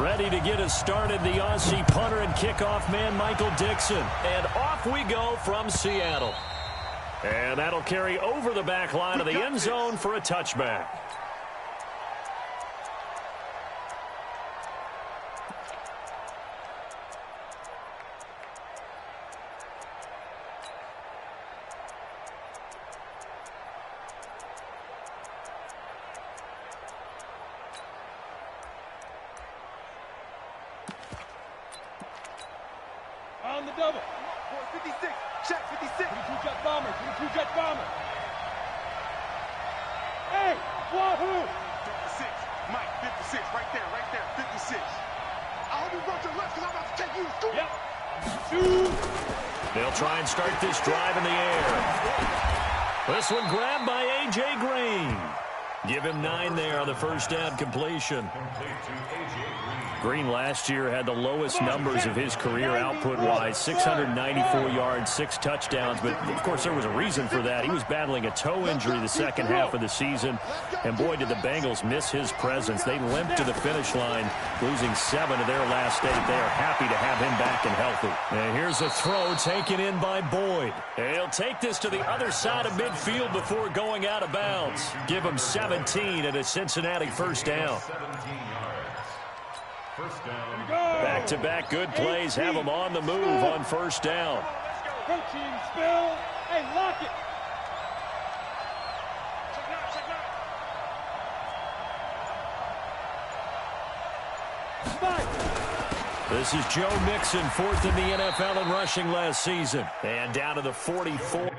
Ready to get us started, the Aussie punter and kickoff man, Michael Dixon. And off we go from Seattle. And that'll carry over the back line of the end zone for a touchback. On the double. 56. Check 56. 22 jet bomber. 22 jet bomber. Hey, wahoo! 56. Mike, 56. Right there, 56. I hope you brought your left because I'm about to take you to school. Yep. They'll try and start this drive in the air. This one grabbed by A.J. Green. Give him 9 there on the first down completion. Green last year had the lowest numbers of his career output-wise, 694 yards, 6 touchdowns. But, of course, there was a reason for that. He was battling a toe injury the second half of the season. And, boy, did the Bengals miss his presence. They limped to the finish line, losing 7 of their last 8. They are happy to have him back and healthy. And here's a throw taken in by Boyd. He'll take this to the other side of midfield before going out of bounds. Give him 17 and a Cincinnati first down. Back-to-back good plays have them on the move on first down. Coaching spill. Hey, lock it. This is Joe Mixon, 4th in the NFL in rushing last season. And down to the 44.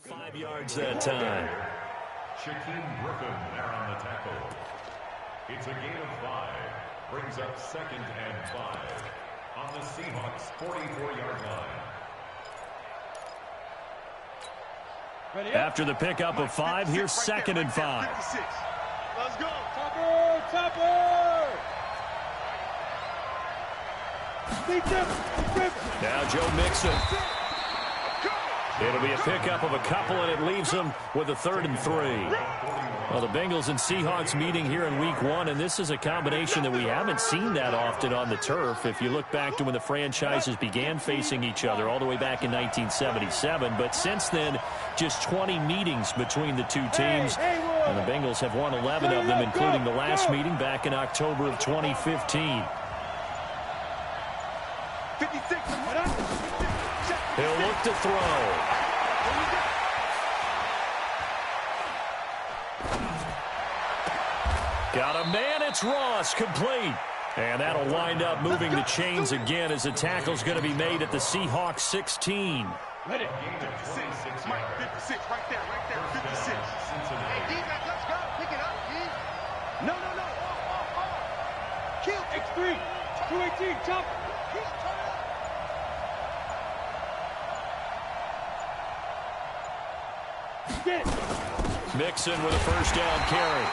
5 yards that time. Shaquem Griffin there on the tackle. It's a gain of 5. Brings up 2nd and 5 on the Seahawks 44-yard line. After the pickup of 5, here's 2nd and 5. Let's go. Topper, topper. Now Joe Mixon. It'll be a pickup of a couple, and it leaves them with a 3rd and 3. Well, the Bengals and Seahawks meeting here in Week 1, and this is a combination that we haven't seen that often on the turf. If you look back to when the franchises began facing each other all the way back in 1977. But since then, just 20 meetings between the two teams. And the Bengals have won 11 of them, including the last meeting back in October of 2015. 56. He'll look to throw. Got a man, it's Ross, complete. And that'll wind up moving the chains again as the tackle's going to be made at the Seahawks 16. Ready. 56. Mike, 56. Right there, 56. Hey, defense, let's go. Pick it up, D. No. Kill. X3, 218, chop. Mixon with a first down carry.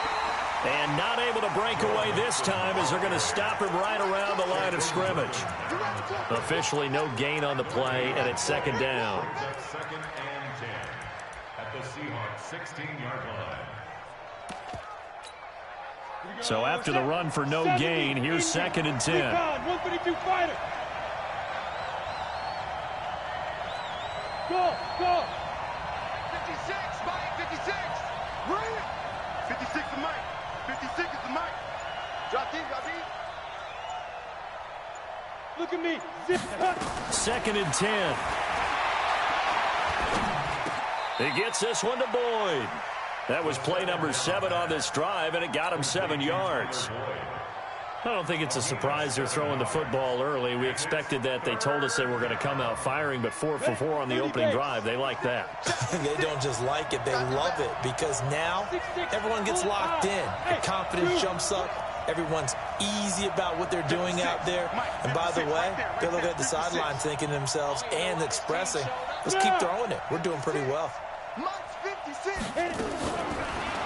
And not able to break away this time as they're going to stop him right around the line of scrimmage. Officially no gain on the play, and it's 2nd down. 2nd and 10 at the Seahawks 16-yard line. So after the run for no gain, here's 2nd and 10. 152 fighter. Go. 56. Mike, 56. Bring it. 56 is Mike. 56 is the Mike. Drop deep. Look at me. 2nd and 10. He gets this one to Boyd. That was play number 7 on this drive, and it got him 7 yards. I don't think it's a surprise they're throwing the football early. We expected that. They told us they were going to come out firing, but 4 for 4 on the opening drive. They like that. They don't just like it, they love it, because now everyone gets locked in. The confidence jumps up. Everyone's easy about what they're doing out there. And by the way, they're looking at the sideline thinking to themselves and expressing, let's keep throwing it. We're doing pretty well. Mike's 56.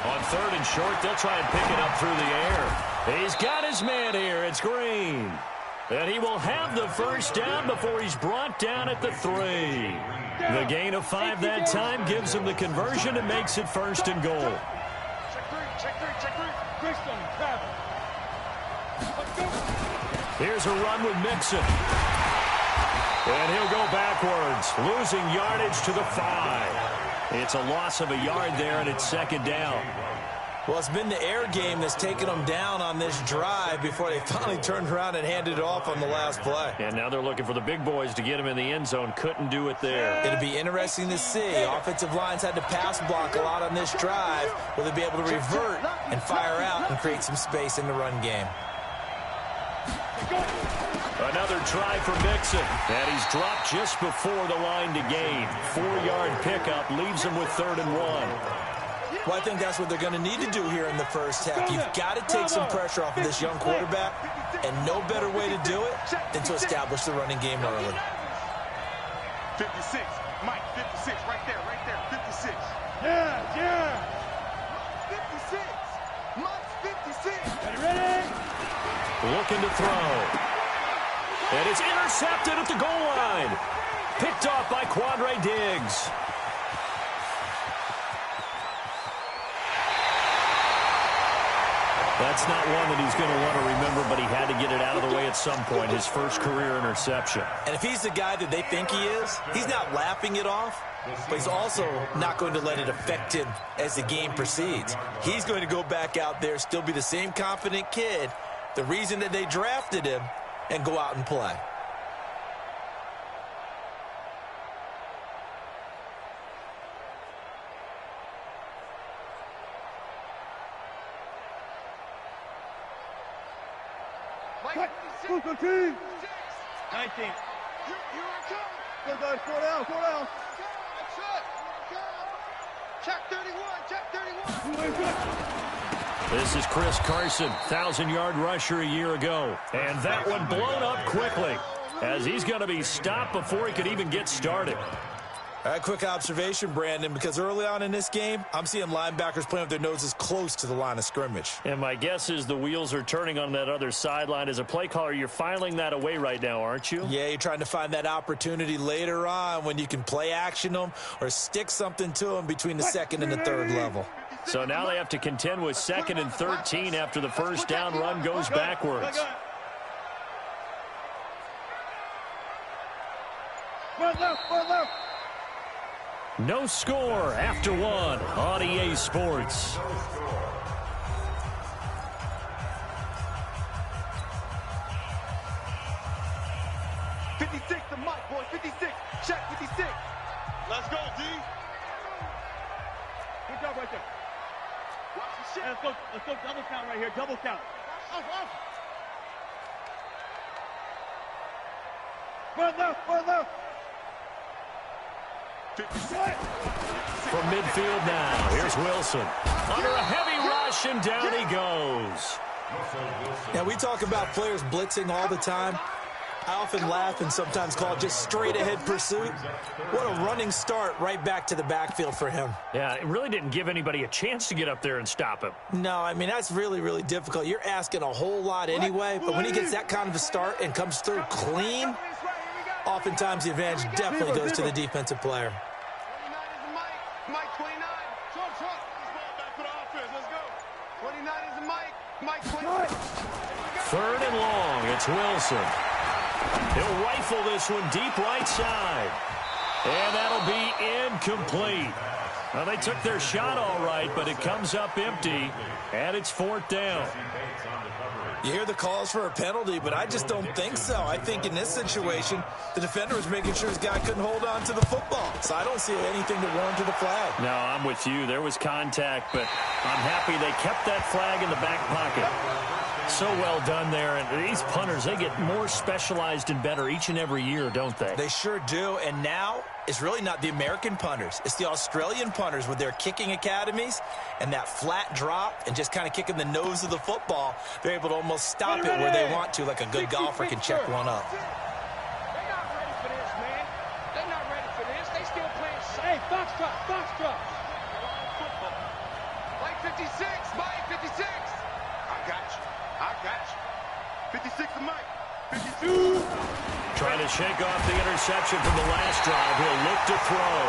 On 3rd and short, they'll try and pick it up through the air. He's got his man here. It's Green. And he will have the first down before he's brought down at the 3. The gain of 5 that time gives him the conversion and makes it 1st and goal. Check three. Here's a run with Mixon. And he'll go backwards, losing yardage to the 5. It's a loss of a yard there, and it's 2nd down. Well, it's been the air game that's taken them down on this drive before they finally turned around and handed it off on the last play. And now they're looking for the big boys to get him in the end zone. Couldn't do it there. It'll be interesting to see. Offensive lines had to pass block a lot on this drive. Will they be able to revert and fire out and create some space in the run game? Another try for Mixon. And he's dropped just before the line to gain. 4-yard pickup leaves him with 3rd and 1. Well, I think that's what they're going to need to do here in the first half. You've got to take some pressure off of this young quarterback, and no better way to do it than to establish the running game early. 56. Mike, 56. Right there. 56. Yeah. 56. Mike's 56. Ready? Looking to throw. And it's intercepted at the goal line. Picked off by Quandre Diggs. That's not one that he's going to want to remember, but he had to get it out of the way at some point, his first career interception. And if he's the guy that they think he is, he's not laughing it off, but he's also not going to let it affect him as the game proceeds. He's going to go back out there, still be the same confident kid, the reason that they drafted him, and go out and play. Go, team. 19. Here I come. Go, guys, slow down. That's it. Check 31, check 31. This is Chris Carson, 1,000-yard rusher a year ago. And that one blown up quickly as he's going to be stopped before he could even get started. All right, quick observation, Brandon, because early on in this game, I'm seeing linebackers playing with their noses close to the line of scrimmage. And my guess is the wheels are turning on that other sideline. As a play caller, you're filing that away right now, aren't you? Yeah, you're trying to find that opportunity later on when you can play action them or stick something to them between the second and the third level. So now they have to contend with 2nd and 13 after the first down run goes backwards. No score after one on EA Sports. The mic, boy, 56. Check 56. Let's go, D. Good job right there. Watch the shit. Let's go double count right here. Double count. One left. 56. From midfield now, here's Wilson. Under a heavy rush, and down he goes. Now, we talk about players blitzing all the time. I often laugh and sometimes call it just straight-ahead pursuit. What a running start right back to the backfield for him. Yeah, it really didn't give anybody a chance to get up there and stop him. No, I mean, that's really, really difficult. You're asking a whole lot anyway, but when he gets that kind of a start and comes through clean, oftentimes the advantage definitely goes to the defensive player. 29 is the mic. Mike 29. Trump. This ball back for the offense. Let's go. 29 is the mic. Mike 29. 3rd and long, it's Wilson. He'll rifle this one deep right side. And that'll be incomplete. Well, they took their shot all right, but it comes up empty, and it's 4th down. You hear the calls for a penalty, but I just don't think so. I think in this situation, the defender was making sure his guy couldn't hold on to the football. So I don't see anything to warrant the flag. No, I'm with you. There was contact, but I'm happy they kept that flag in the back pocket. So well done there. And these punters, they get more specialized and better each and every year, don't they? They sure do. And now it's really not the American punters. It's the Australian punters with their kicking academies and that flat drop and just kind of kicking the nose of the football. They're able to almost stop it where they want to, like a good golfer can check one up. They're not ready for this, man. They're not ready for this. They still playing safe. Hey, foxtrot. Mike 56. Mike 56. I got you. 56 the mic. 52. Trying to shake off the interception from the last drive. He'll look to throw.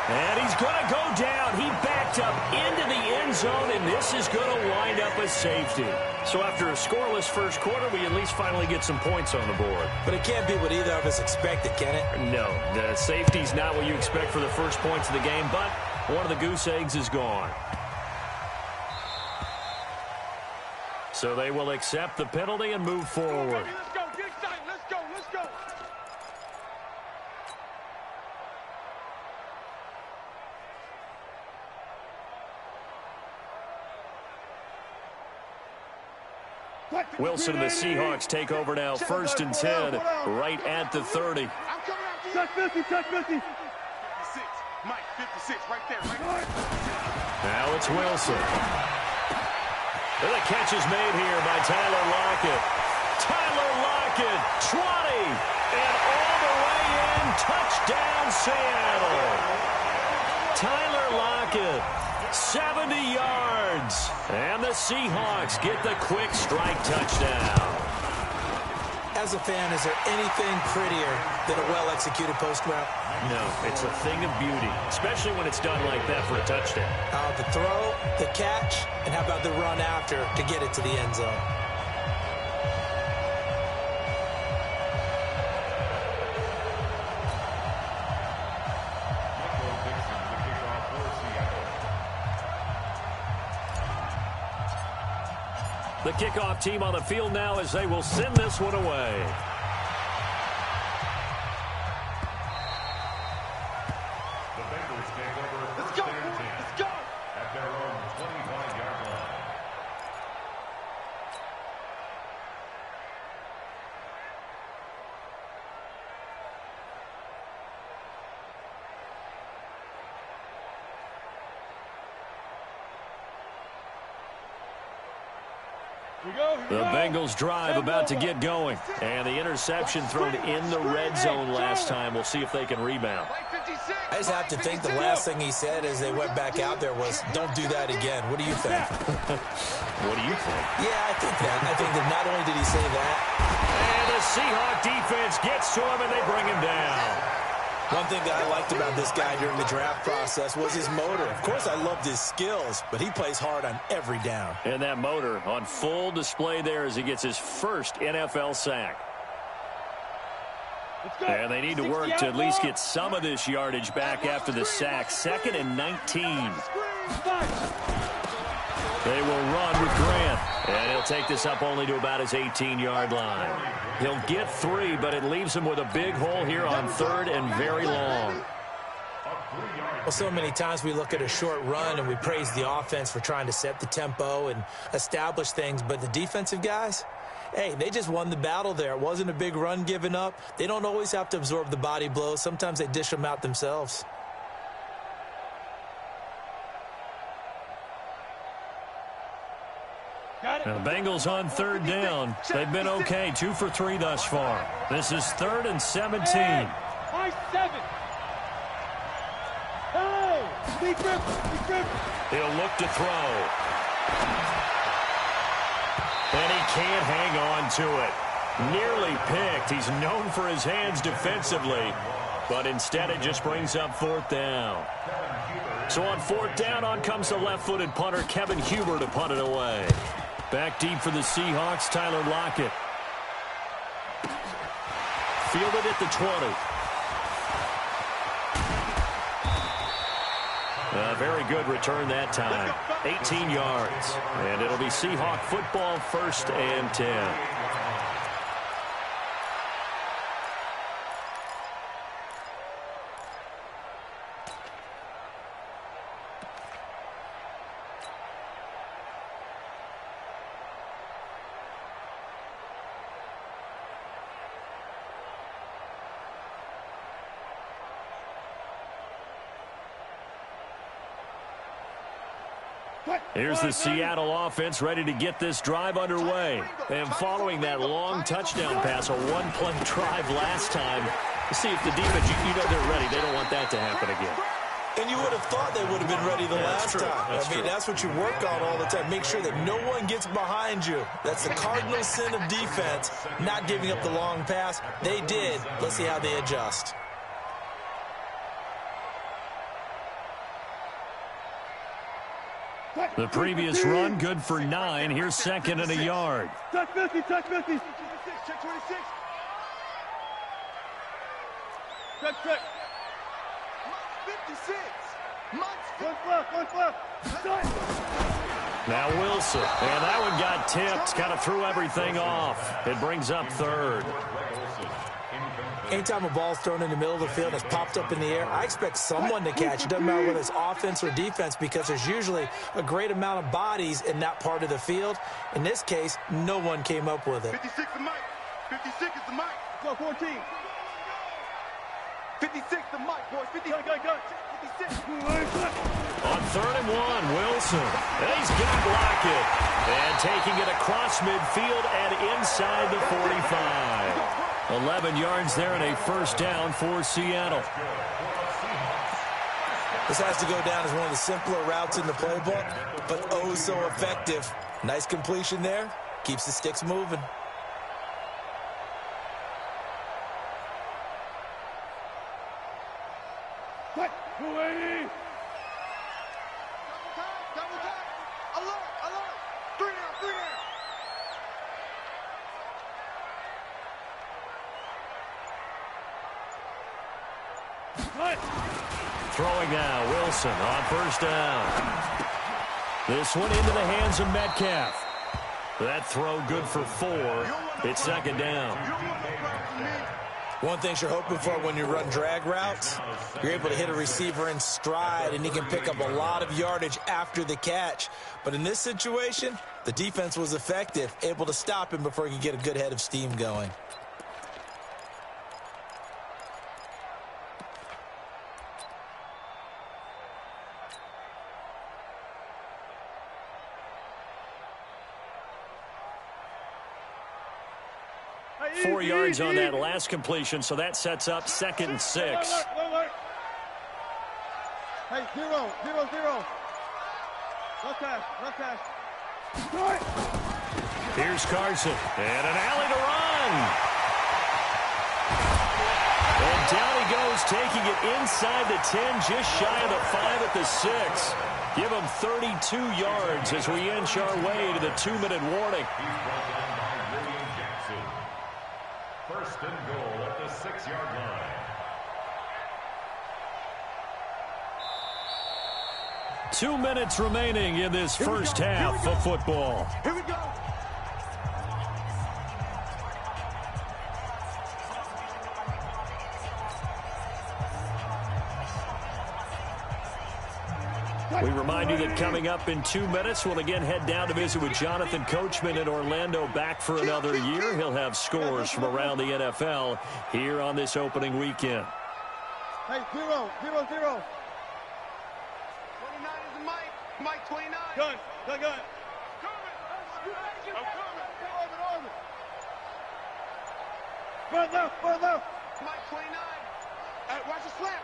And he's going to go down. He backed up into the end zone, and this is going to wind up a safety. So after a scoreless first quarter, we at least finally get some points on the board. But it can't be what either of us expected, can it? No, the safety's not what you expect for the first points of the game, but one of the goose eggs is gone. So they will accept the penalty and move forward. Let's go. Get excited. Let's go. Wilson and the Seahawks take over now, 1st and 10, right at the 30. I'm coming out here. Touch 50. 56. Mike 56 right there. Now it's Wilson. And the catch is made here by Tyler Lockett. Tyler Lockett, 20, and all the way in, touchdown Seattle. Tyler Lockett, 70 yards, and the Seahawks get the quick strike touchdown. As a fan, is there anything prettier than a well-executed post route? No, it's a thing of beauty, especially when it's done like that for a touchdown. The throw, the catch, and how about the run after to get it to the end zone? The kickoff team on the field now as they will send this one away. The Bengals take over Let's first go. and 10 Let's go. at their own 25-yard line. The Bengals drive about to get going. And the interception thrown in the red zone last time. We'll see if they can rebound. I just have to think the last thing he said as they went back out there was, don't do that again. What do you think? What do you think? Yeah, I think that. I think that not only did he say that. And the Seahawk defense gets to him, and they bring him down. One thing that I liked about this guy during the draft process was his motor. Of course, I loved his skills, but he plays hard on every down. And that motor on full display there as he gets his first NFL sack. And they need to work to at least get some of this yardage back after the sack. 2nd and 19. They will run with Grant. And he'll take this up only to about his 18-yard line. He'll get 3, but it leaves him with a big hole here on 3rd and very long. Well, so many times we look at a short run and we praise the offense for trying to set the tempo and establish things, but the defensive guys, hey, they just won the battle there. It wasn't a big run given up. They don't always have to absorb the body blows. Sometimes they dish them out themselves. Now the Bengals on 3rd down. They've been okay, 2 for 3 thus far. This is 3rd and 17. He'll look to throw. And he can't hang on to it. Nearly picked. He's known for his hands defensively, but instead it just brings up 4th down. So on 4th down, on comes the left-footed punter, Kevin Huber, to punt it away. Back deep for the Seahawks, Tyler Lockett. Fielded at the 20. A very good return that time. 18 yards. And it'll be Seahawk football, 1st and 10. Here's the Seattle offense ready to get this drive underway. And following that long touchdown pass, a one-play drive last time, see if the defense, you know they're ready. They don't want that to happen again. And you would have thought they would have been ready the last time. That's what you work on all the time. Make sure that no one gets behind you. That's the cardinal sin of defense, not giving up the long pass. They did. Let's see how they adjust. The previous run, good for 9. Here's 2nd and a yard. Check 50, check 50. Check 26. Check. 56. One left. Now Wilson. And that one got tipped. Kind of threw everything off. It brings up 3rd. Anytime a ball's thrown in the middle of the field and it's popped up in the air, I expect someone to catch it. Doesn't matter whether it's offense or defense, because there's usually a great amount of bodies in that part of the field. In this case, no one came up with it. 56 the mic. 56 is the mic. Go 14. 56 the mic, boys. 56. On 3rd and 1, Wilson. And he's got Lockett. And taking it across midfield and inside the 45. 11 yards there and a 1st down for Seattle. This has to go down as one of the simpler routes in the playbook, but oh so effective. Nice completion there. Keeps the sticks moving. What? 280. Double time. Alert. 3 down. Throwing now, Wilson on 1st down. This one into the hands of Metcalf. That throw good for 4. It's 2nd down. One thing you're hoping for when you run drag routes, you're able to hit a receiver in stride, and he can pick up a lot of yardage after the catch. But in this situation, the defense was effective, able to stop him before he could get a good head of steam going. 4 yards on that last completion, so that sets up 2nd and 6. Hey, 0, 0, 0. No cash. Here's Carson, and an alley to run. And down he goes, taking it inside the 10, just shy of the 5 at the 6. Give him 32 yards as we inch our way to the 2-minute warning. He's brought down by William Jackson. 1st and goal at the 6-yard line. 2 minutes remaining in this first half of football. Here we go. We remind you that coming up in 2 minutes, we'll again head down to visit with Jonathan Coachman in Orlando, back for another year. He'll have scores from around the NFL here on this opening weekend. Hey, 0, 0, 0. 29 is the Mike. Mike 29. Gun. Coming. Run left. Mike 29. Hey, watch the slant.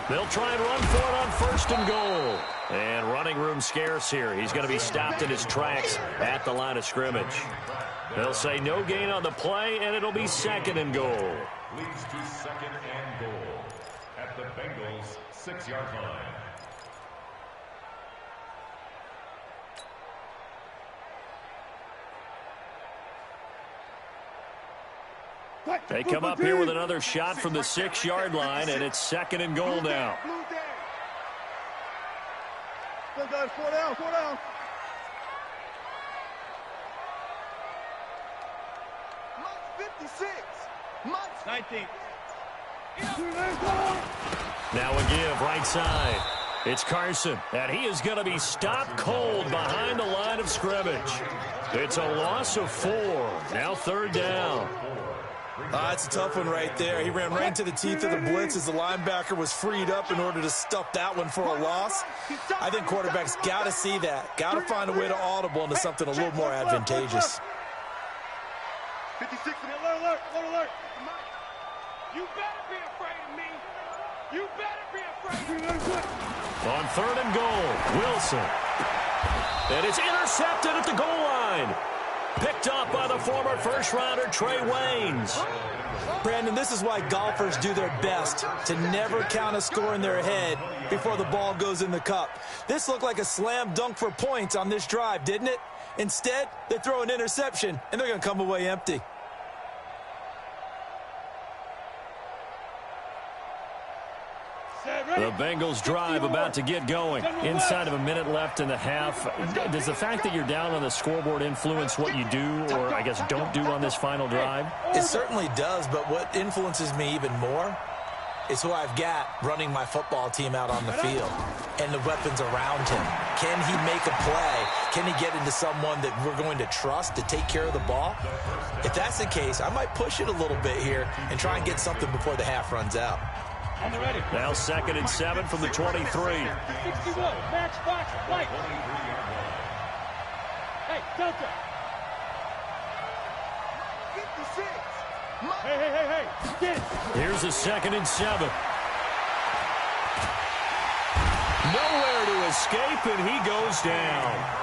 They'll try and run for it on 1st and goal. And running room scarce here. He's going to be stopped in his tracks at the line of scrimmage. They'll say no gain on the play, and it'll be 2nd and goal. Leads to 2nd and goal at the Bengals' 6-yard line. They come up here with another shot from the 6-yard line, and it's 2nd and goal now. Four down. Mike 56. Mike 19. Now a give right side. It's Carson, and he is going to be stopped cold behind the line of scrimmage. It's a loss of 4. Now 3rd down. It's a tough one right there. He ran right into the teeth of the blitz as the linebacker was freed up in order to stuff that one for a loss. I think quarterbacks got to see that. Got to find a way to audible into something a little more advantageous. 56, alert. You better be afraid of me. You better be afraid of me. On 3rd and goal, Wilson. And it's intercepted at the goal line. Picked up by the former first-rounder Trey Waynes. Brandon, this is why golfers do their best to never count a score in their head before the ball goes in the cup. This looked like a slam dunk for points on this drive, didn't it? Instead, they throw an interception, and they're going to come away empty. The Bengals drive about to get going. Inside of a minute left in the half. Does the fact that you're down on the scoreboard influence what you do, or I guess don't do on this final drive? It certainly does, but what influences me even more is who I've got running my football team out on the field and the weapons around him. Can he make a play? Can he get into someone that we're going to trust to take care of the ball? If that's the case, I might push it a little bit here and try and get something before the half runs out. Now 2nd and 7 from the 23. 61, match box, right. Hey, Delta. 56. Hey. Get it. Here's a 2nd and 7. Nowhere to escape, and he goes down.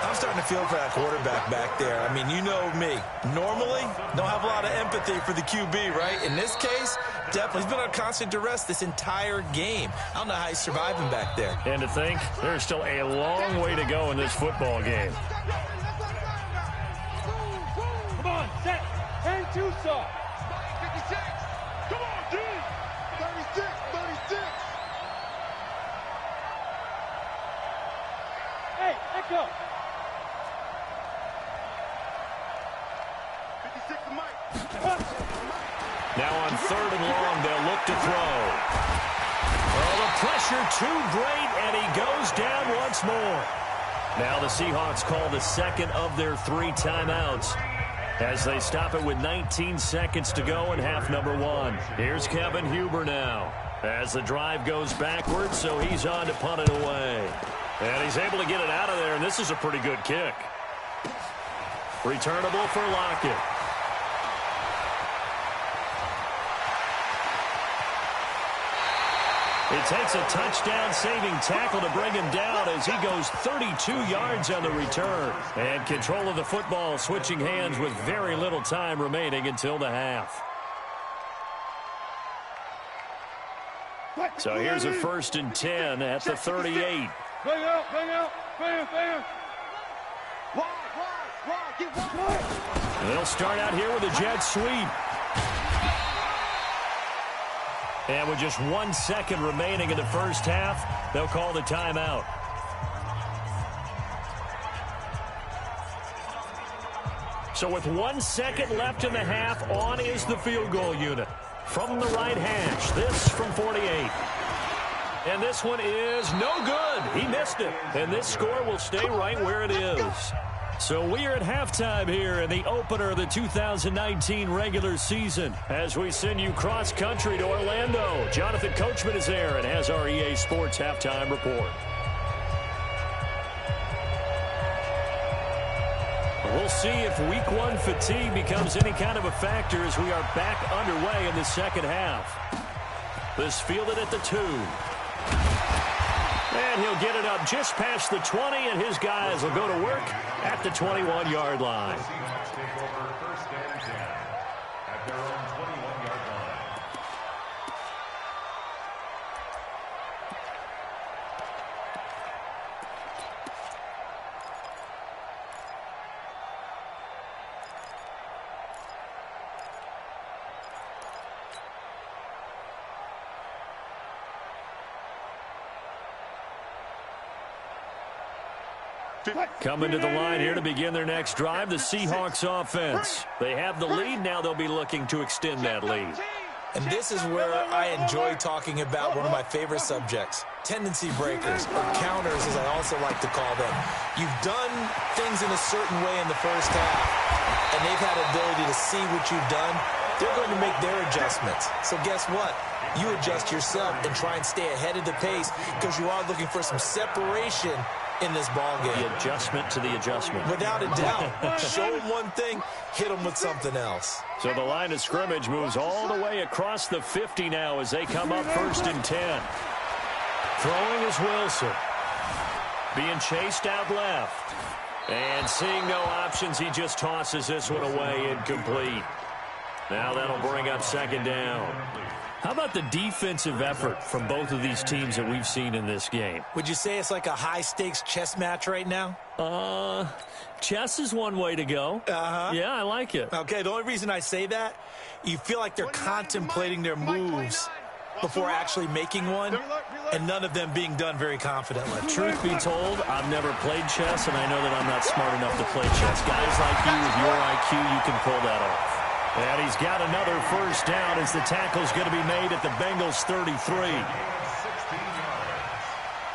I'm starting to feel for that quarterback back there. I mean, you know me. Normally, don't have a lot of empathy for the QB, right? In this case, definitely. He's been on constant duress this entire game. I don't know how he's surviving back there. And to think, there's still a long way to go in this football game. Come on, set. 10-2 saw. 56. Come on, dude. 36. Hey, let go. 56 to Mike. Now on 3rd and long, they'll look to throw. Oh, the pressure too great, and he goes down once more. Now the Seahawks call the 2nd of their 3 timeouts as they stop it with 19 seconds to go in half number 1. Here's Kevin Huber now as the drive goes backwards, so he's on to punt it away. And he's able to get it out of there, and this is a pretty good kick. Returnable for Lockett. It takes a touchdown-saving tackle to bring him down as he goes 32 yards on the return. And control of the football switching hands with very little time remaining until the half. So here's a 1st and 10 at the 38. Bang out, bang out, bang, bang. Get wide. They'll start out here with a jet sweep. And with just 1 second remaining in the first half, they'll call the timeout. So with 1 second left in the half, on is the field goal unit. From the right hash, this from 48. And this one is no good. He missed it. And this score will stay right where it is. So we are at halftime here in the opener of the 2019 regular season as we send you cross-country to Orlando. Jonathan Coachman is there and has our EA Sports halftime report. We'll see if week 1 fatigue becomes any kind of a factor as we are back underway in the second half. This fielded at the 2. And he'll get it up just past the 20, and his guys will go to work at the 21-yard line. Seahawks take over 1st and 10 at their own 21-yard line. Coming to the line here to begin their next drive, the Seahawks offense. They have the lead. Now they'll be looking to extend that lead. And this is where I enjoy talking about one of my favorite subjects, tendency breakers, or counters as I also like to call them. You've done things in a certain way in the first half, and they've had ability to see what you've done. They're going to make their adjustments. So guess what? You adjust yourself and try and stay ahead of the pace because you are looking for some separation in this ball game. The adjustment to the adjustment. Without a doubt. Show them one thing, hit them with something else. So the line of scrimmage moves all the way across the 50 now as they come up 1st and 10. Throwing is Wilson. Being chased out left. And seeing no options, he just tosses this one away incomplete. Now that'll bring up 2nd down. How about the defensive effort from both of these teams that we've seen in this game? Would you say it's like a high-stakes chess match right now? Chess is one way to go. Yeah, I like it. Okay, the only reason I say that, you feel like they're contemplating their moves before actually making one, and none of them being done very confidently. Truth be told, I've never played chess, and I know that I'm not smart enough to play chess. Guys like you with your IQ, you can pull that off. And he's got another 1st down as the tackle's going to be made at the Bengals 33.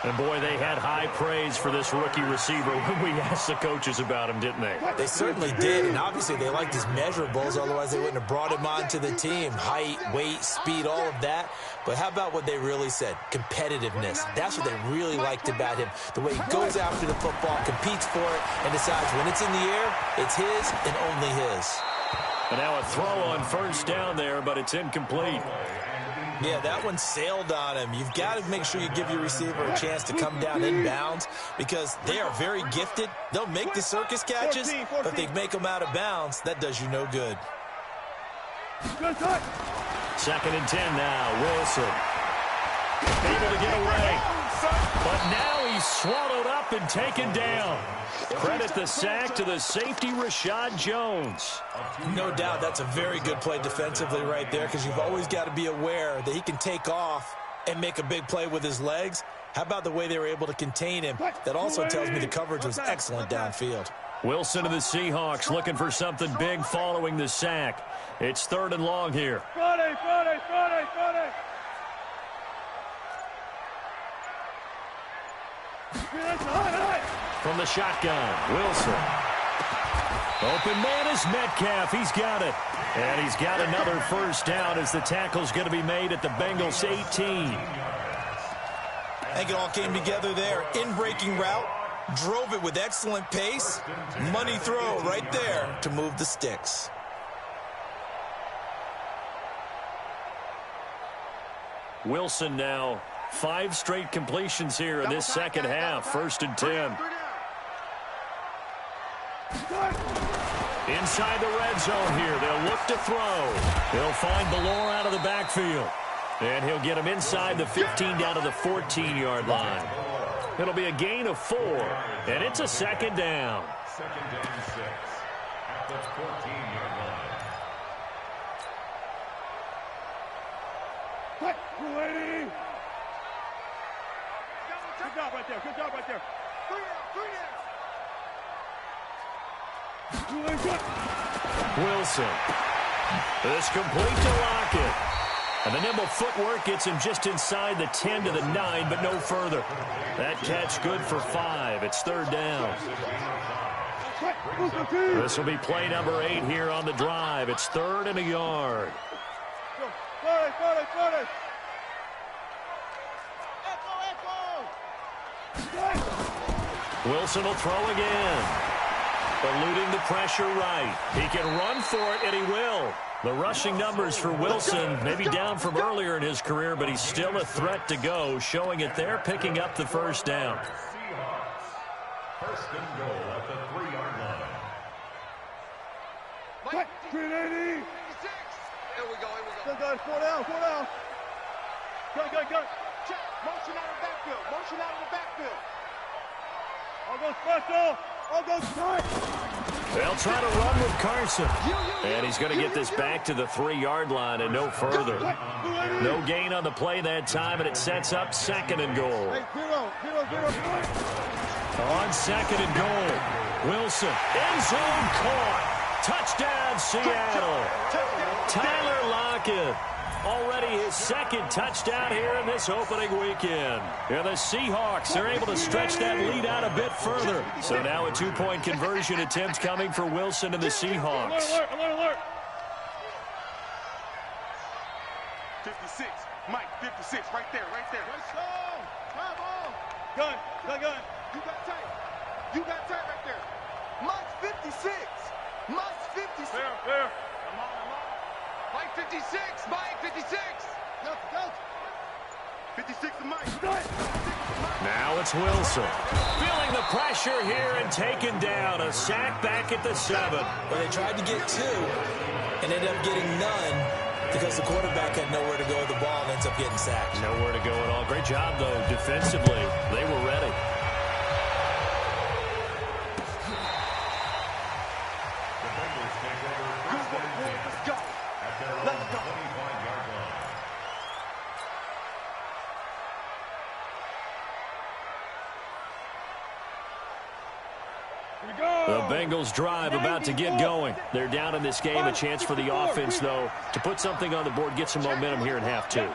And boy, they had high praise for this rookie receiver when we asked the coaches about him, didn't they? They certainly did, and obviously they liked his measurables, otherwise they wouldn't have brought him onto the team. Height, weight, speed, all of that. But how about what they really said? Competitiveness. That's what they really liked about him. The way he goes after the football, competes for it, and decides when it's in the air, it's his and only his. And now a throw on 1st down there, but it's incomplete. Yeah, that one sailed on him. You've got to make sure you give your receiver a chance to come down in bounds because they are very gifted. They'll make the circus catches, but if they make them out of bounds, that does you no good. 2nd and 10 now. Wilson able to get away. But now he's swallowed up and taken down. Credit the sack to the safety, Rashad Jones. No doubt that's a very good play defensively right there because you've always got to be aware that he can take off and make a big play with his legs. How about the way they were able to contain him? That also tells me the coverage was excellent downfield. Wilson and the Seahawks looking for something big following the sack. It's 3rd and long here. Friday. From the shotgun, Wilson. Open man is Metcalf. He's got it. And he's got another 1st down as the tackle's going to be made at the Bengals 18. I think it all came together there. In-breaking route, Drove it with excellent pace. Money throw right there to move the sticks. Wilson now 5 straight completions here in this second half. 1st and 10. Inside the red zone here. They'll look to throw. They'll find Ballore out of the backfield. And he'll get him inside the 15 down to the 14-yard line. It'll be a gain of 4. And it's a 2nd down. 2nd and 6 at the 14-yard line. Cut, 280. Good job right there. Good job right there. 3 down. Wilson. This complete to Lockett. And the nimble footwork gets him just inside the 10 to the 9, but no further. That catch good for 5. It's 3rd down. This will be play number 8 here on the drive. It's 3rd and a yard. Wilson will throw again. Eluding the pressure right. He can run for it, and he will. The rushing numbers for Wilson may be down from earlier in his career, but he's still a threat to go, showing it there, picking up the 1st down. Seahawks. 1st and goal at the 3-yard line. Cut, 380. Here we go. Good, 4 down. Good. Check. Motion out of the backfield. I'll go special. I'll go tight. They'll try to run with Carson. And he's going to get this back to the 3-yard line and no further. No gain on the play that time, and it sets up 2nd and goal. Hey, 0. On 2nd and goal, Wilson, end zone caught. Touchdown, Seattle. Tyler Lockett. Already his 2nd touchdown here in this opening weekend. And the Seahawks are able to stretch that lead out a bit further. So now a 2-point conversion attempt coming for Wilson and the Seahawks. Alert. 56. Mike, 56. Right there. Let's go. Come on. Gun. You got tight right there. Mike 56. Fair. Come on. Mike 56. 56 to Mike. Now it's Wilson. Feeling the pressure here and taken down. A sack back at the 7. Well, they tried to get 2 and ended up getting none because the quarterback had nowhere to go with the ball and ends up getting sacked. Nowhere to go at all. Great job, though, defensively. They were ready. The Bengals take over 1st and 10 at their own 25-yard line. The Bengals drive about to get going. They're down in this game. A chance for the offense, though, to put something on the board, get some momentum here in half 2.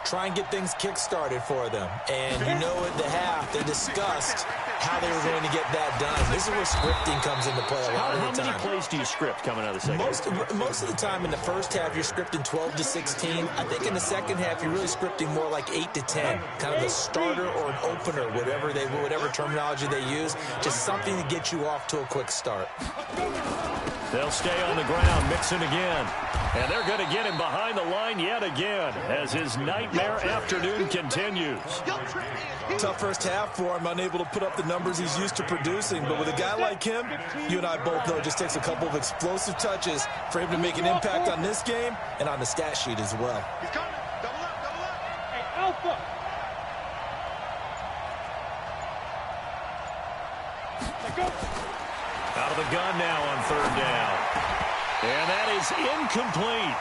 Try and get things kick-started for them. And you know at the half, they discussed how they were going to get that done. This is where scripting comes into play a lot of the time. How many plays do you script coming out of the second half? Most of the time in the first half, you're scripting 12 to 16. I think in the second half, you're really scripting more like 8 to 10. Kind of a starter or an opener, whatever terminology they use. Just something to get you off to a quick start. They'll stay on the ground, mixing again. And they're going to get him behind the line yet again as his nightmare afternoon continues. Tough first half for him, unable to put up the numbers he's used to producing. But with a guy like him, you and I both know it just takes a couple of explosive touches for him to make an impact on this game and on the stat sheet as well. He's coming. Double up. Hey, Alpha. Let's go. Out of the gun now on 3rd down. And that is incomplete.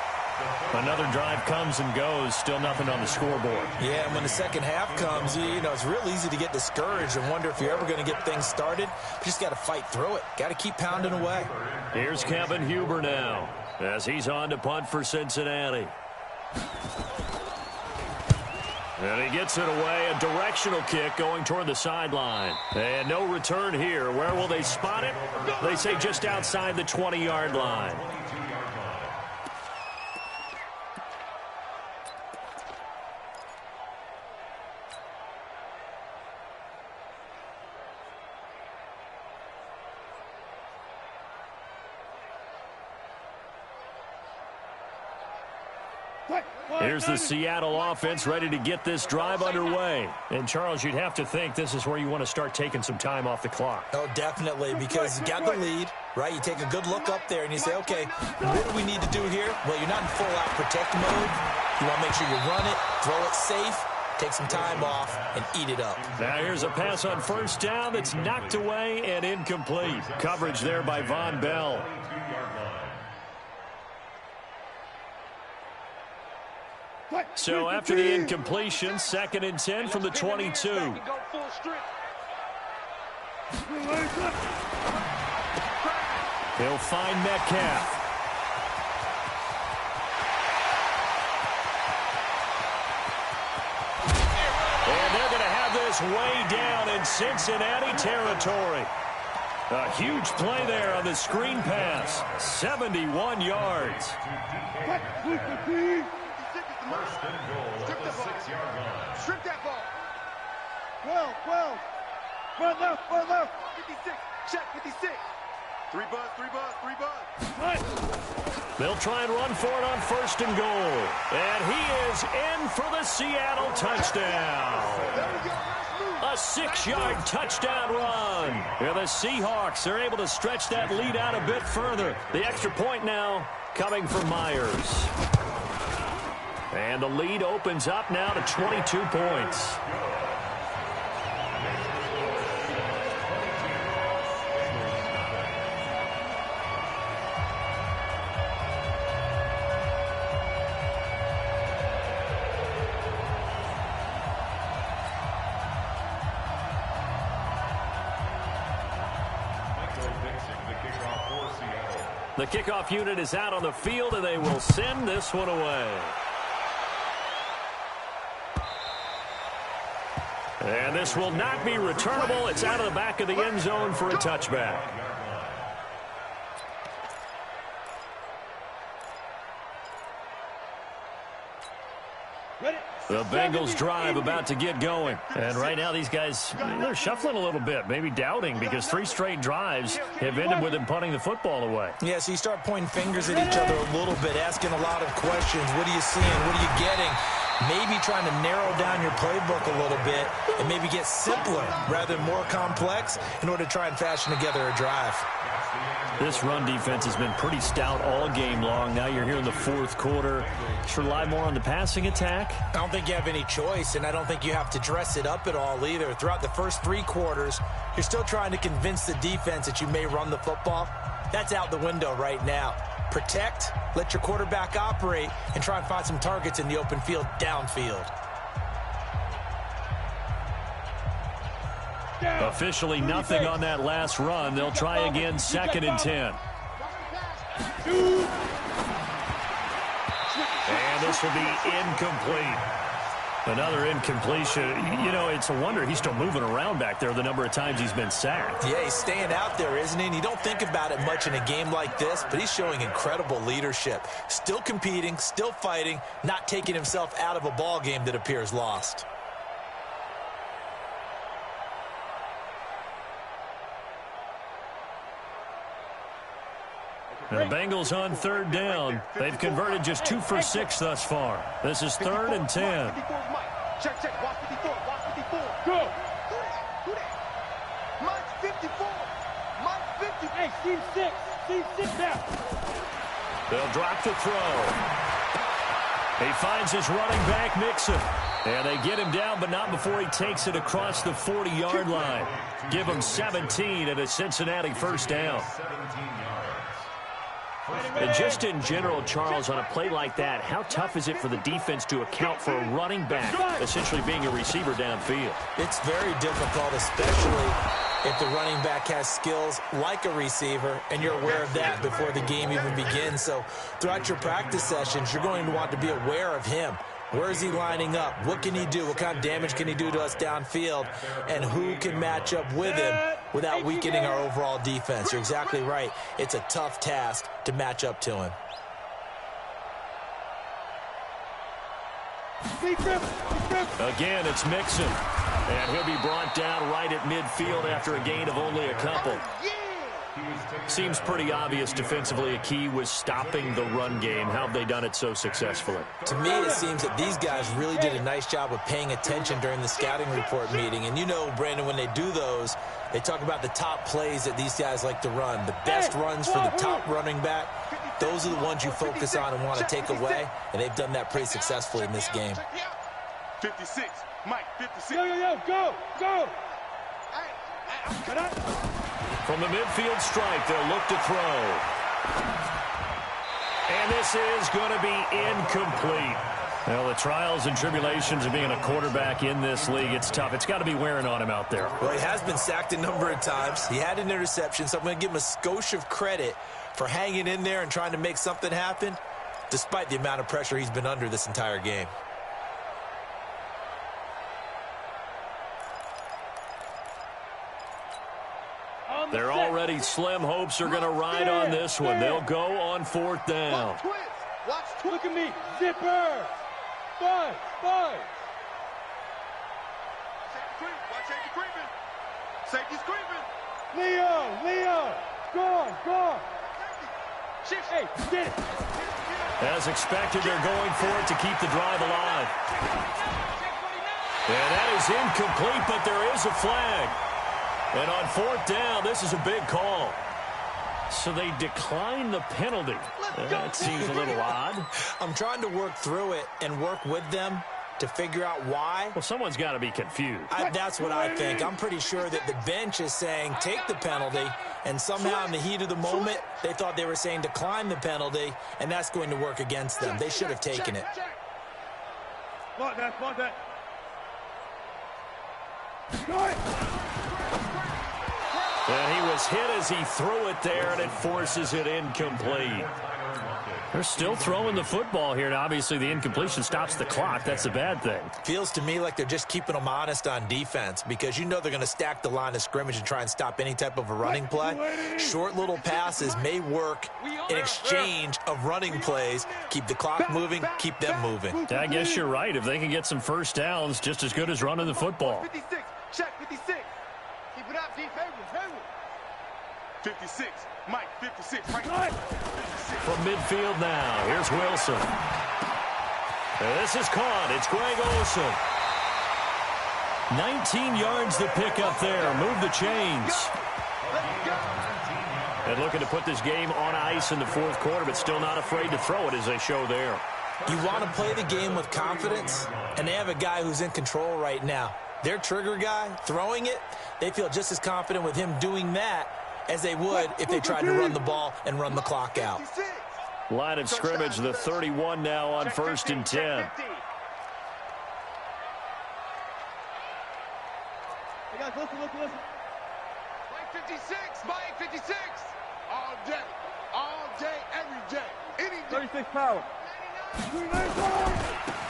Another drive comes and goes. Still nothing on the scoreboard. Yeah, and when the second half comes, you know, it's real easy to get discouraged and wonder if you're ever going to get things started. You just got to fight through it. Got to keep pounding away. Here's Kevin Huber now as he's on to punt for Cincinnati. And he gets it away, a directional kick going toward the sideline. And no return here. Where will they spot it? They say just outside the 20-yard line. Here's the Seattle offense ready to get this drive underway. And, Charles, you'd have to think this is where you want to start taking some time off the clock. Oh, definitely, because you got the lead, right? You take a good look up there and you say, okay, what do we need to do here? Well, you're not in full-out protect mode. You want to make sure you run it, throw it safe, take some time off, and eat it up. Now here's a pass on first down that's knocked away and incomplete. Coverage there by Von Bell. So after the incompletion, 2nd and 10 from the 22. He'll find Metcalf. And they're going to have this way down in Cincinnati territory. A huge play there on the screen pass. 71 yards. First and goal at the 6-yard line. Strip that ball. 12. Run left. 56. Check 56. 3 buzz. They'll try and run for it on 1st and goal. And he is in for the Seattle touchdown. A 6-yard touchdown run. Yeah, the Seahawks are able to stretch that lead out a bit further. The extra point now coming from Myers. And the lead opens up now to 22 points. The kickoff unit is out on the field, and they will send this one away. And this will not be returnable. It's out of the back of the end zone for a touchback. The Bengals drive about to get going. And right now these guys, they're shuffling a little bit, maybe doubting, because 3 straight drives have ended with them punting the football away. Yeah, so you start pointing fingers at each other a little bit, asking a lot of questions. What are you seeing? What are you getting? Maybe trying to narrow down your playbook a little bit and maybe get simpler rather than more complex in order to try and fashion together a drive. This run defense has been pretty stout all game long. Now you're here in the 4th quarter. Should rely more on the passing attack? I don't think you have any choice, and I don't think you have to dress it up at all either. Throughout the first 3 quarters, you're still trying to convince the defense that you may run the football. That's out the window right now. Protect, let your quarterback operate, and try and find some targets in the open field downfield. Officially nothing on that last run. They'll try again, 2nd and 10. And this will be incomplete. Another incompletion. You know, it's a wonder he's still moving around back there the number of times he's been sacked. Yeah, he's staying out there, isn't he? And you don't think about it much in a game like this, but he's showing incredible leadership. Still competing, still fighting, not taking himself out of a ball game that appears lost. The Bengals on 3rd down. They've converted just 2 for 6 thus far. This is 3rd and 10. Check. Watch 54. Go. Do that. Mike's 54. Mike's 50. Hey, Steve 6 now. They'll drop the throw. He finds his running back, Mixon. And they get him down, but not before he takes it across the 40-yard line. Give him 17 and a Cincinnati first down. And just in general, Charles, on a play like that, how tough is it for the defense to account for a running back essentially being a receiver downfield? It's very difficult, especially if the running back has skills like a receiver, and you're aware of that before the game even begins. So throughout your practice sessions, you're going to want to be aware of him. Where is he lining up? What can he do? What kind of damage can he do to us downfield? And who can match up with him without weakening our overall defense? You're exactly right. It's a tough task to match up to him. Again, it's Mixon. And he'll be brought down right at midfield after a gain of only a couple. Seems pretty obvious defensively a key was stopping the run game. How have they done it so successfully? To me, it seems that these guys really did a nice job of paying attention during the scouting report meeting. And you know, Brandon, when they do those, they talk about the top plays that these guys like to run. The best runs for the top running back, those are the ones you focus on and want to take away. And they've done that pretty successfully in this game. 56. Mike, 56. Yo, go, go. From the midfield stripe, they'll look to throw. And this is going to be incomplete. Well, the trials and tribulations of being a quarterback in this league, it's tough. It's got to be wearing on him out there. Well, he has been sacked a number of times. He had an interception, so I'm going to give him a skosh of credit for hanging in there and trying to make something happen, despite the amount of pressure he's been under this entire game. They're already slim hopes are going to ride on this one. They'll go on 4th down. Look at me. Zipper. Five. Safety creeping. Safety's creeping. Leo. Go on. Hey, get it. As expected, they're going for it to keep the drive alive. And that is incomplete, but there is a flag. And on 4th down, this is a big call. So they decline the penalty. That seems a little odd. I'm trying to work through it and work with them to figure out why. Well, someone's got to be confused. That's what I think. I'm pretty sure that the bench is saying take the penalty, and somehow in the heat of the moment, they thought they were saying decline the penalty, and that's going to work against them. They should have taken it. Block that. And he was hit as he threw it there, and it forces it incomplete. They're still throwing the football here, and obviously the incompletion stops the clock. That's a bad thing. Feels to me like they're just keeping them honest on defense because you know they're going to stack the line of scrimmage and try and stop any type of a running play. Short little passes may work in exchange of running plays. Keep the clock moving, keep them moving. I guess you're right. If they can get some first downs, just as good as running the football. 56. Check 56. Keep it up, D. Favorite. 56. Mike, 56. Right. 56. From midfield now, here's Wilson. And this is caught. It's Greg Olsen. 19 yards to pick up there. Move the chains. And looking to put this game on ice in the 4th quarter, but still not afraid to throw it as they show there. You want to play the game with confidence, and they have a guy who's in control right now. Their trigger guy, throwing it, they feel just as confident with him doing that as they would if they tried to run the ball and run the clock out. Line of scrimmage, the 31 now on 1st and 10. Hey, guys, listen. Mike, 56. Mike, 56. All day, every day. Any day. 36 power.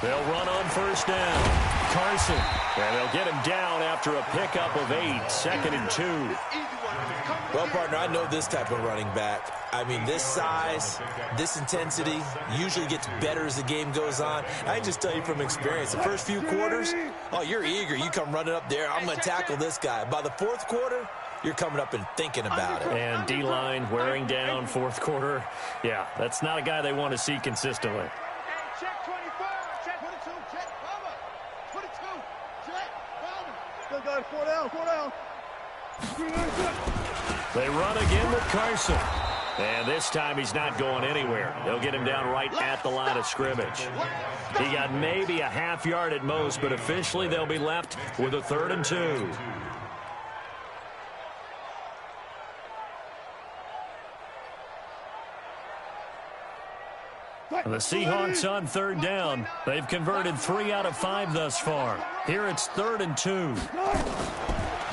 They'll run on 1st down. Carson. And they'll get him down after a pickup of 8. 2nd and 2. Well, partner, I know this type of running back. I mean, this size, this intensity usually gets better as the game goes on. I can just tell you from experience, the first few quarters, oh, you're eager. You come running up there. I'm going to tackle this guy. By the 4th quarter, you're coming up and thinking about it. And D-line wearing down 4th quarter. Yeah, that's not a guy they want to see consistently. Check 24. Check 22. Check cover. 22. Check cover. Still got 4 down. They run again with Carson. And this time he's not going anywhere. They'll get him down right at the line of scrimmage. He got maybe a half yard at most, but officially they'll be left with a 3rd and 2. The Seahawks on 3rd down. They've converted 3 out of 5 thus far. Here it's 3rd and 2.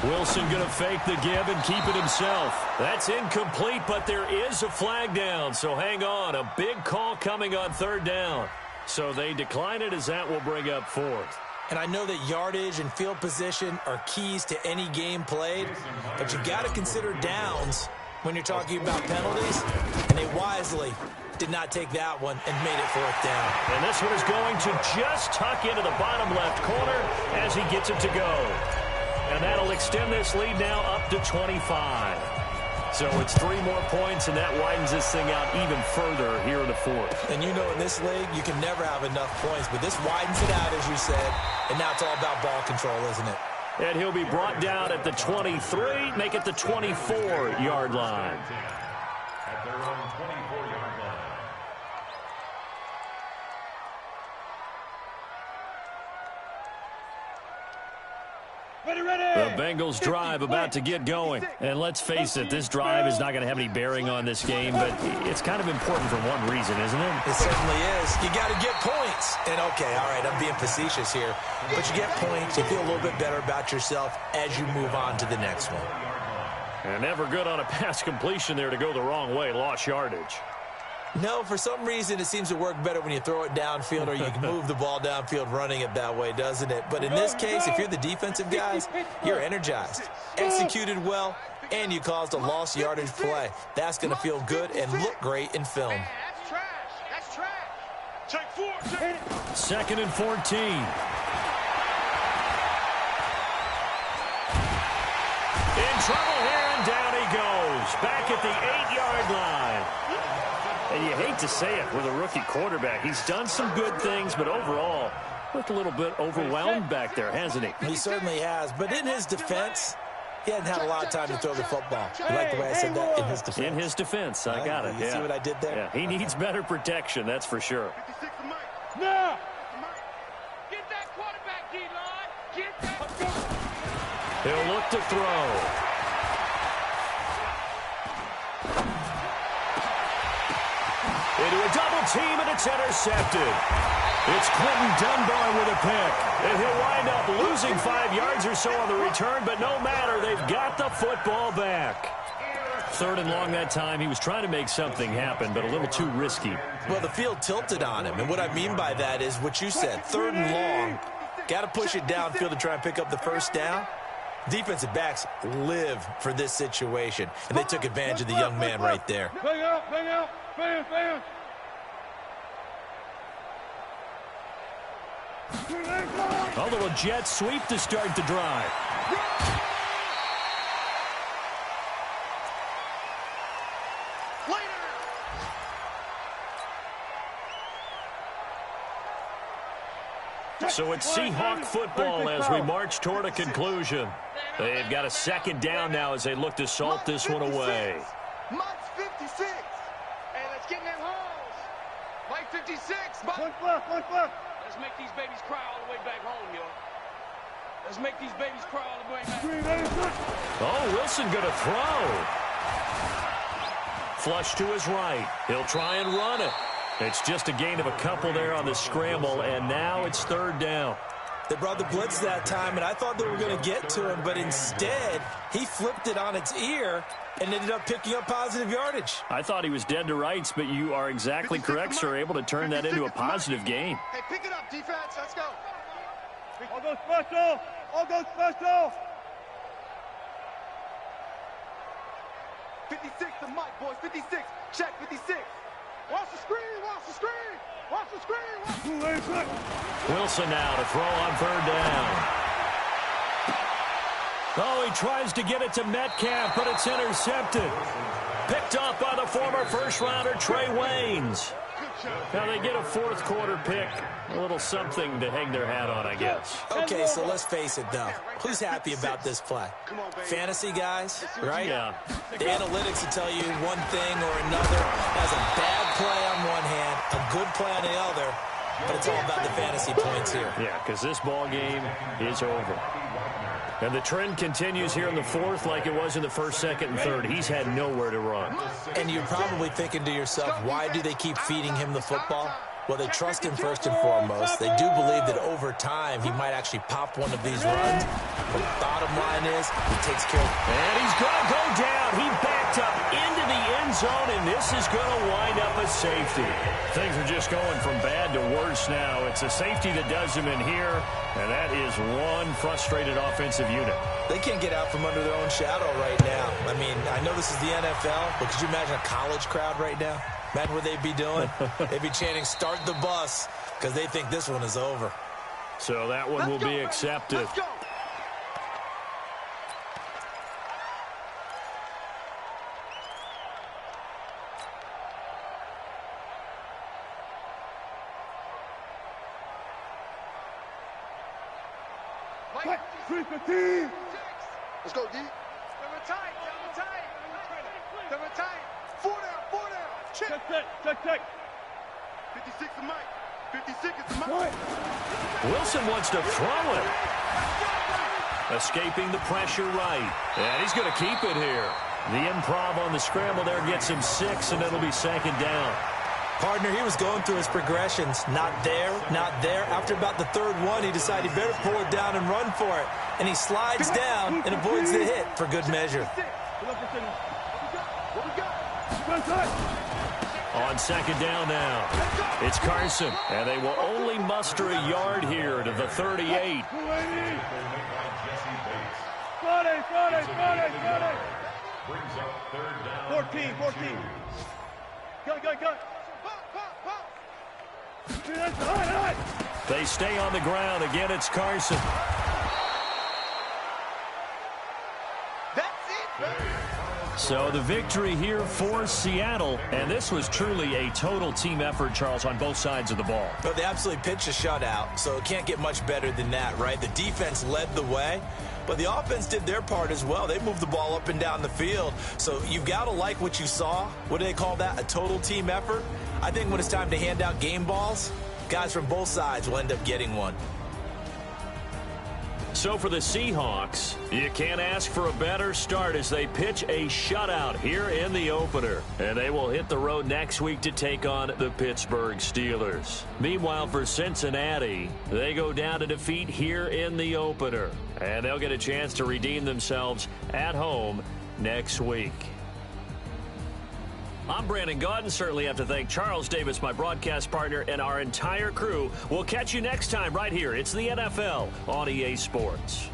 Wilson going to fake the give and keep it himself. That's incomplete, but there is a flag down, so hang on. A big call coming on 3rd down. So they decline it as that will bring up 4th. And I know that yardage and field position are keys to any game played, but you got to consider downs when you're talking about penalties, and they wisely did not take that one and made it 4th down. And this one is going to just tuck into the bottom left corner as he gets it to go. And that'll extend this lead now up to 25. So it's 3 more points, and that widens this thing out even further here in the fourth. And you know in this league, you can never have enough points, but this widens it out, as you said, and now it's all about ball control, isn't it? And he'll be brought down at the 23, make it the 24-yard line. At their own 24-yard line. The Bengals drive about to get going. And let's face it, this drive is not going to have any bearing on this game, but it's kind of important for one reason, isn't it? It certainly is. You got to get points. And, okay, all right, I'm being facetious here. But you get points, you feel a little bit better about yourself as you move on to the next one. And never good on a pass completion there to go the wrong way. Lost yardage. No, for some reason, it seems to work better when you throw it downfield or you can move the ball downfield running it that way, doesn't it? But in this case, if you're the defensive guys, you're energized, executed well, and you caused a lost yardage play. That's going to feel good and look great in film. That's trash. That's trash. Check 4. 2nd and 14. In trouble here, and down he goes. Back at the 8-yard line. And you hate to say it with a rookie quarterback. He's done some good things, but overall, looked a little bit overwhelmed back there, hasn't he? He certainly has. But in his defense, he hadn't had a lot of time to throw the football. You like the way I said that? In his defense. In his defense, I got it. You see what I did there? Yeah, he needs better protection, that's for sure. 56 to Mike. Now. Get that quarterback, D-line. Get that. He'll look to throw. Into a double team, and it's intercepted. It's Clinton Dunbar with a pick. And he'll wind up losing 5 yards or so on the return, but no matter, they've got the football back. 3rd and long that time. He was trying to make something happen, but a little too risky. Well, the field tilted on him, and what I mean by that is what you said, 3rd and long. Got to push it downfield to try and pick up the first down. Defensive backs live for this situation, and they took advantage of the young man right there. Bang out, bang out, bang, bang. Although a jet sweep to start the drive. So it's Seahawk football as we march toward a conclusion. They've got a 2nd down now as they look to salt this one away. Mike's 56. Hey, let's get in them holes. Mike 56. Mike. One left. Let's make these babies cry all the way back home, yo. Let's make these babies cry all the way back home. Oh, Wilson going to throw. Flush to his right. He'll try and run it. It's just a gain of a couple there on the scramble, and now it's 3rd down. They brought the blitz that time, and I thought they were going to get to him, but instead, he flipped it on its ear and ended up picking up positive yardage. I thought he was dead to rights, but you are exactly correct, sir, able to turn that into a positive gain. Hey, pick it up, defense. Let's go. I'll go special. I'll go special. 56 to Mike, boys. 56. Check 56. Watch the screen. Watch the screen. Watch the screen. Wilson now to throw on 3rd down. Oh, he tries to get it to Metcalf, but it's intercepted. Picked off by the former first-rounder Trey Waynes. Now they get a 4th quarter pick. A little something to hang their hat on, I guess. Okay, so let's face it, though. Who's happy about this play? Fantasy guys, right? Yeah. The analytics will tell you one thing or another. That's a bad play on one hand, a good play on the other, but it's all about the fantasy points here. Yeah, because this ball game is over. And the trend continues here in the 4th like it was in the 1st, 2nd, and 3rd. He's had nowhere to run. And you're probably thinking to yourself, why do they keep feeding him the football? Well, they trust him first and foremost. They do believe that over time he might actually pop one of these runs. But the bottom line is he takes care of it. And he's going to go down. He backed up into the end zone, and this is going to wind up a safety. Things are just going from bad to worse now. It's a safety that does him in here, and that is one frustrated offensive unit. They can't get out from under their own shadow right now. I mean, I know this is the NFL, but could you imagine a college crowd right now? Imagine what they'd be doing. They'd be chanting, "Start the bus," because they think this one is over. So that one will be accepted. Let's go. Fight. 3-15. Let's go, D. Double tight. Double tight. 4 down. Check. 56 is Mike. 56 is Mike. Wilson wants to throw it. Escaping the pressure right. And he's going to keep it here. The improv on the scramble there gets him 6, and it'll be second down. Partner, he was going through his progressions. Not there, not there. After about the third one, he decided he better pull it down and run for it. And he slides down and avoids the hit for good measure. On second down now, it's Carson. And they will only muster a yard here to the 38. Brings up third down. 14. Go. They stay on the ground. Again, it's Carson. So the victory here for Seattle, and this was truly a total team effort, Charles, on both sides of the ball. Well, they absolutely pitched a shutout, so it can't get much better than that, right? The defense led the way, but the offense did their part as well. They moved the ball up and down the field, so you've got to like what you saw. What do they call that? A total team effort? I think when it's time to hand out game balls, guys from both sides will end up getting one. So for the Seahawks, you can't ask for a better start as they pitch a shutout here in the opener. And they will hit the road next week to take on the Pittsburgh Steelers. Meanwhile, for Cincinnati, they go down to defeat here in the opener. And they'll get a chance to redeem themselves at home next week. I'm Brandon Gaudin. Certainly have to thank Charles Davis, my broadcast partner, and our entire crew. We'll catch you next time right here. It's the NFL on EA Sports.